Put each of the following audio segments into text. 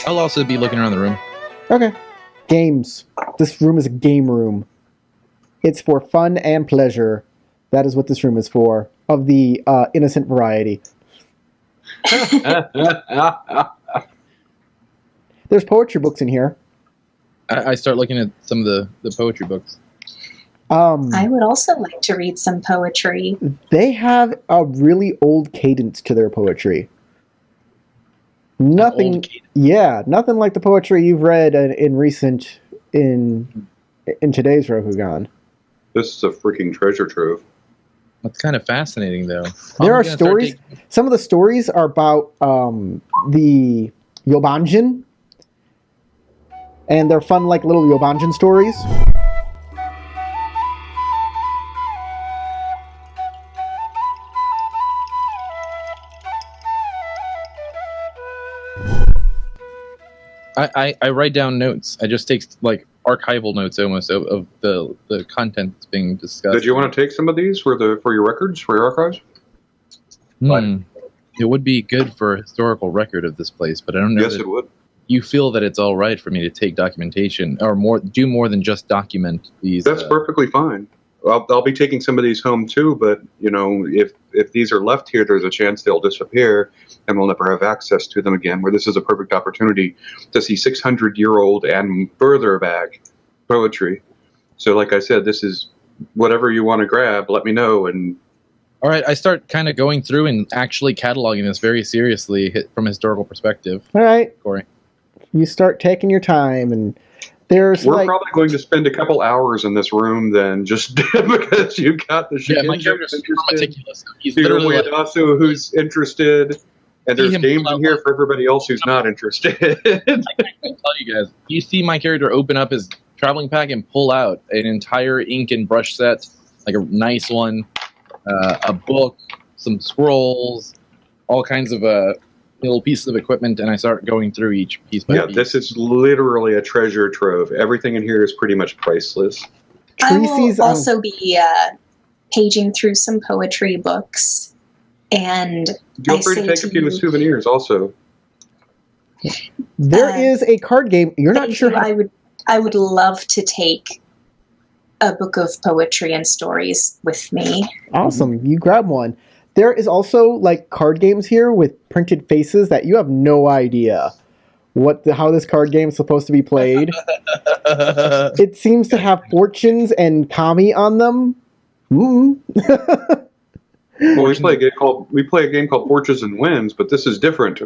I'll also be looking around the room. Okay. Games. This room is a game room. It's for fun and pleasure. That is what this room is for, of the innocent variety. There's poetry books in here. I start looking at some of the poetry books. I would also like to read some poetry. They have a really old cadence to their poetry. Nothing like the poetry you've read in today's Rokugan. This is a freaking treasure trove. That's kind of fascinating, though. There are stories. Some of the stories are about the Yobanjin, and they're fun, like little Yobanjin stories. I write down notes. I just take like archival notes almost of the content that's being discussed. Did you want to take some of these for your records, for your archives? It would be good for a historical record of this place, but I don't know. Yes, it would. You feel that it's all right for me to take documentation or do more than just document these? That's perfectly fine. I'll be taking some of these home too, but if these are left here, there's a chance they'll disappear and we'll never have access to them again. Where this is a perfect opportunity to see 600-year-old and further back poetry. So, like I said, this is whatever you want to grab. Let me know. And all right, I start kind of going through and actually cataloging this very seriously from a historical perspective. All right, Corey, you start taking your time and. We're probably going to spend a couple hours in this room then, just because you've got the Shigenja my character's super meticulous. He's literally Uedasu who's interested, and there's games in here for everybody else who's not interested. I can tell you guys, you see my character open up his traveling pack and pull out an entire ink and brush set, like a nice one, a book, some scrolls, all kinds of little pieces of equipment, and I start going through each piece by piece. This is literally a treasure trove. Everything in here is pretty much priceless. I will also be paging through some poetry books, and feel free to take a few souvenirs also. There is a card game. You're not sure. I would love to take a book of poetry and stories with me. Awesome. You grab one. There is also like card games here with printed faces that you have no idea how this card game is supposed to be played. It seems to have fortunes and kami on them. Well, we play a game called Fortunes and Wins, but this is different.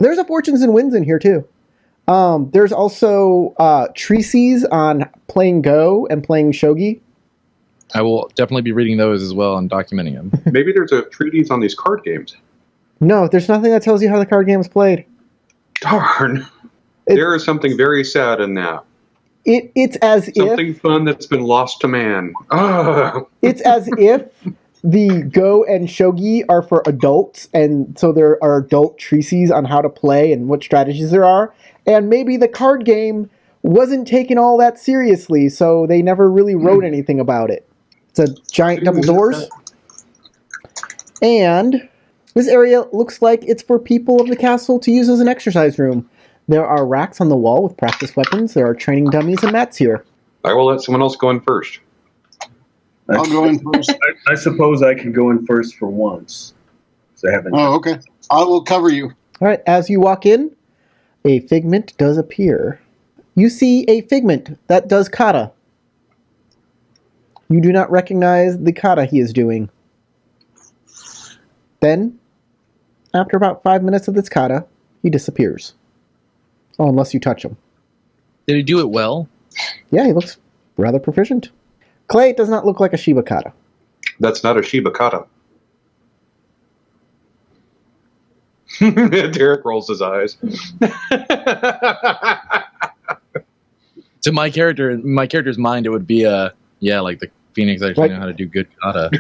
There's a Fortunes and Wins in here too. There's also treatises on playing Go and playing shogi. I will definitely be reading those as well and documenting them. Maybe there's a treatise on these card games. No, there's nothing that tells you how the card game is played. Darn. There is something very sad in that. It's as something fun that's been lost to man. It's as if the Go and shogi are for adults, and so there are adult treatises on how to play and what strategies there are. And maybe the card game wasn't taken all that seriously, so they never really wrote anything about it. It's a giant double doors. And this area looks like it's for people of the castle to use as an exercise room. There are racks on the wall with practice weapons. There are training dummies and mats here. I will let someone else go in first. I'll go in first. I suppose I can go in first for once. I haven't. Oh, okay. I will cover you. All right. As you walk in, a figment does appear. You see a figment that does kata. You do not recognize the kata he is doing. Then, after about 5 minutes of this kata, he disappears. Oh, unless you touch him. Did he do it well? Yeah, he looks rather proficient. Clay does not look like a Shiba kata. That's not a Shiba kata. Tarek rolls his eyes. To my character's mind, it would be like the Phoenix actually know how to do good kata.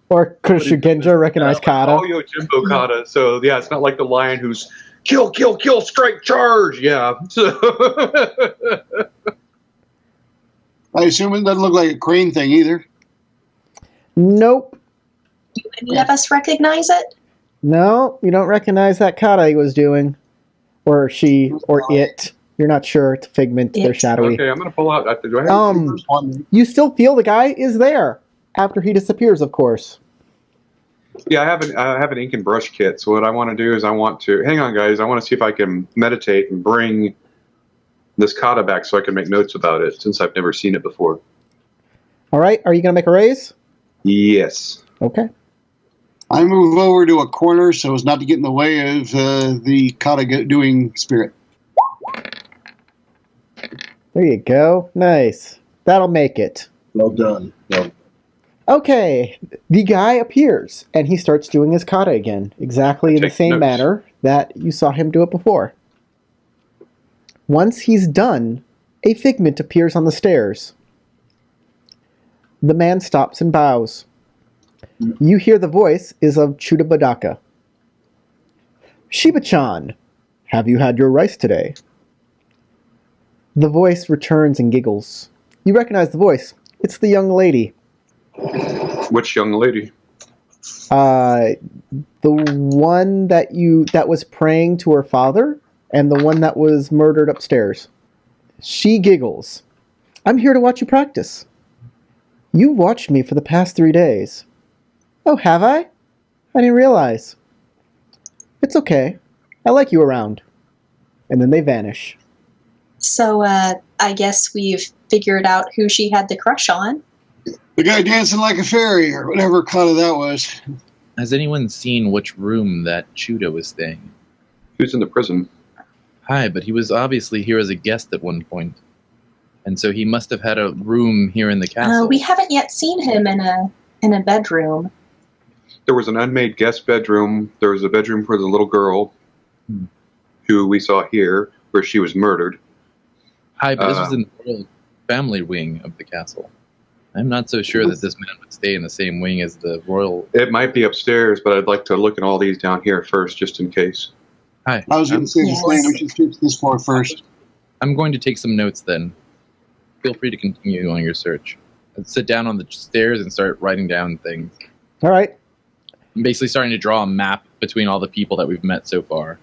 Or could Shugenja recognize kata? Oh, Yojimbo kata. So yeah, it's not like the lion who's kill, strike, charge. Yeah. So I assume it doesn't look like a crane thing either. Nope. Do any of us recognize it? No, you don't recognize that kata he was doing. Or she, or it. You're not sure. It's a figment. They're shadowy. Okay, I'm going to pull out. Do I have the first one? You still feel the guy is there. After he disappears, of course. Yeah, I have an ink and brush kit. So what I want to do is hang on, guys. I want to see if I can meditate and bring this kata back so I can make notes about it, since I've never seen it before. All right. Are you going to make a raise? Yes. Okay. I move over to a corner so as not to get in the way of the kata doing spirit. There you go. Nice. That'll make it. Well done. Okay. The guy appears, and he starts doing his kata again, exactly in the same notes. manner that you saw him do it before. Once he's done, a figment appears on the stairs. The man stops and bows. You hear the voice is of Chudabadaka. Shiba-chan, have you had your rice today? The voice returns and giggles. You recognize the voice. It's the young lady. Which young lady? The one that was praying to her father, and the one that was murdered upstairs. She giggles. I'm here to watch you practice. You've watched me for the past 3 days. Oh, have I? I didn't realize. It's okay. I like you around. And then they vanish. So, I guess we've figured out who she had the crush on. The guy dancing like a fairy, or whatever kata that was. Has anyone seen which room that Chuda was staying? He was in the prison. Hi, but he was obviously here as a guest at one point. And so he must have had a room here in the castle. We haven't yet seen him in a bedroom. There was an unmade guest bedroom. There was a bedroom for the little girl who we saw here, where she was murdered. Hi, but this was in the royal family wing of the castle. I'm not so sure that this man would stay in the same wing as the royal... It might be upstairs, but I'd like to look at all these down here first, just in case. Hi. I was going to say the same. We should fix this floor first. I'm going to take some notes then. Feel free to continue on your search. Let's sit down on the stairs and start writing down things. All right. I'm basically starting to draw a map between all the people that we've met so far.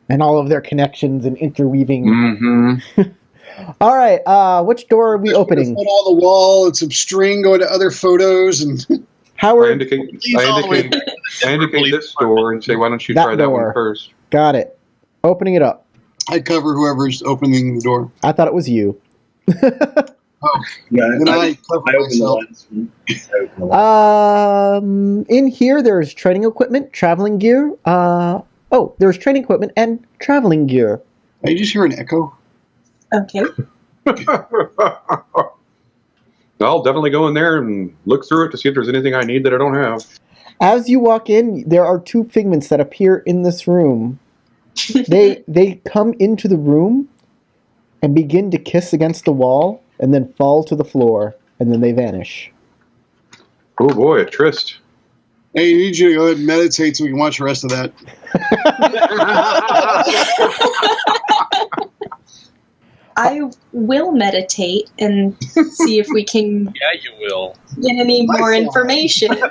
And all of their connections and interweaving. Mm-hmm. All right. Which door are we opening? Put on the wall and some string going to other photos and. I Howard. indicate this door and say, why don't you That try that door. one first? Got it. Opening it up. I cover whoever's opening the door. I thought it was you. Oh, Yeah, then I cover myself. In here, there's training equipment, traveling gear. There's training equipment and traveling gear. I just hear an echo. Okay. I'll definitely go in there and look through it to see if there's anything I need that I don't have. As you walk in, there are two figments that appear in this room. They come into the room and begin to kiss against the wall and then fall to the floor, and then they vanish. Oh boy, a tryst. Hey, I need you to go ahead and meditate so we can watch the rest of that. I will meditate and see if we can Yeah, you will. get any more information. You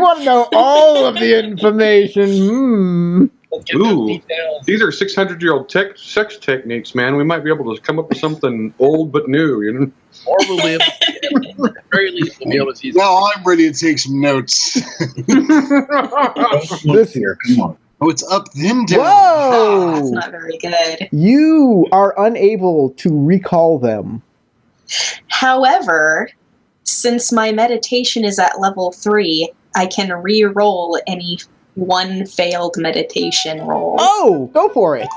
want to know all of the information. Let's get those Ooh, details. these are 600-year-old sex techniques, man. We might be able to come up with something old but new, you know? Or we'll be able to, at the very least, we'll be able to see Now I'm ready to take some notes. This here, come on. Oh, it's up then down. Oh, that's Whoa! not very good. You are unable to recall them. However, since my meditation is at level 3, I can re-roll any one failed meditation roll. Oh, go for it.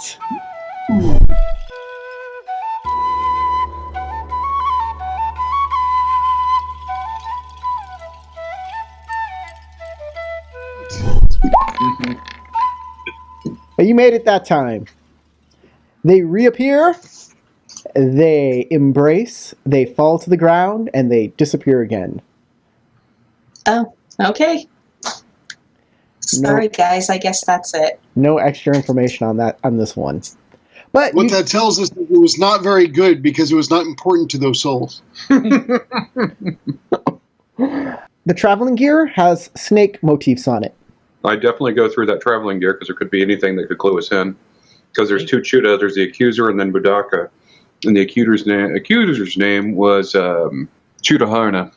But you made it that time. They reappear, they embrace, they fall to the ground, and they disappear again. Oh, okay. Sorry, guys. I guess that's it. No extra information on this one. But What that tells us is it was not very good because it was not important to those souls. The traveling gear has snake motifs on it. I definitely go through that traveling gear because there could be anything that could clue us in. Because there's two Chuda, there's the Accuser and then Budaka. And the Accuser's name was Chudaharna.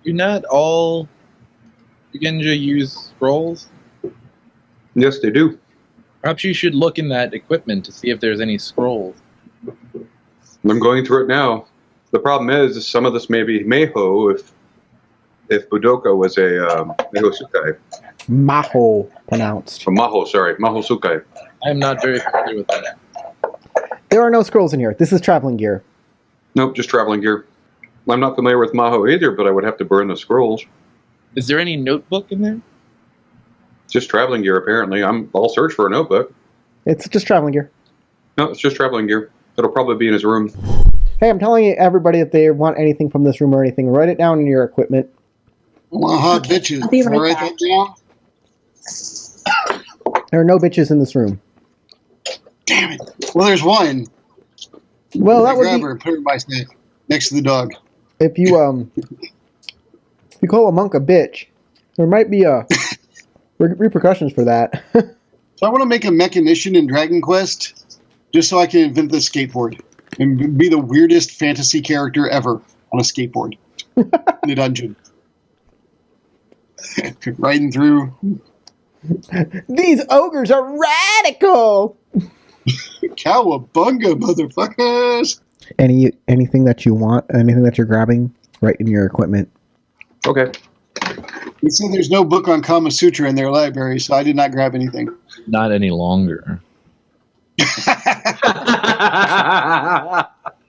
Do not all Genja use scrolls? Yes, they do. Perhaps you should look in that equipment to see if there's any scrolls. I'm going through it now. The problem is some of this may be Meho if Budoka was a Meho Sukai. Maho pronounced. Maho Sukai. I am not very familiar with that. There are no scrolls in here. This is traveling gear. Nope, just traveling gear. I'm not familiar with Maho either, but I would have to burn the scrolls. Is there any notebook in there? Just traveling gear, apparently. I'll search for a notebook. It's just traveling gear. No, it's just traveling gear. It'll probably be in his room. Hey, I'm telling everybody if they want anything from this room or anything, write it down in your equipment. I want hot bitches. I'll be right Can I write back. that down? There are no bitches in this room. Damn it. Well, there's one. Well, that would grab be her and put her in my snack next to the dog. if you call a monk a bitch. There might be repercussions for that. So I want to make a mechanician in Dragon Quest just so I can invent the skateboard and be the weirdest fantasy character ever on a skateboard in a dungeon. Riding through. These ogres are radical. Cowabunga, motherfuckers! Anything that you want, anything that you're grabbing, right in your equipment. Okay. They said there's no book on Kama Sutra in their library, so I did not grab anything. Not any longer.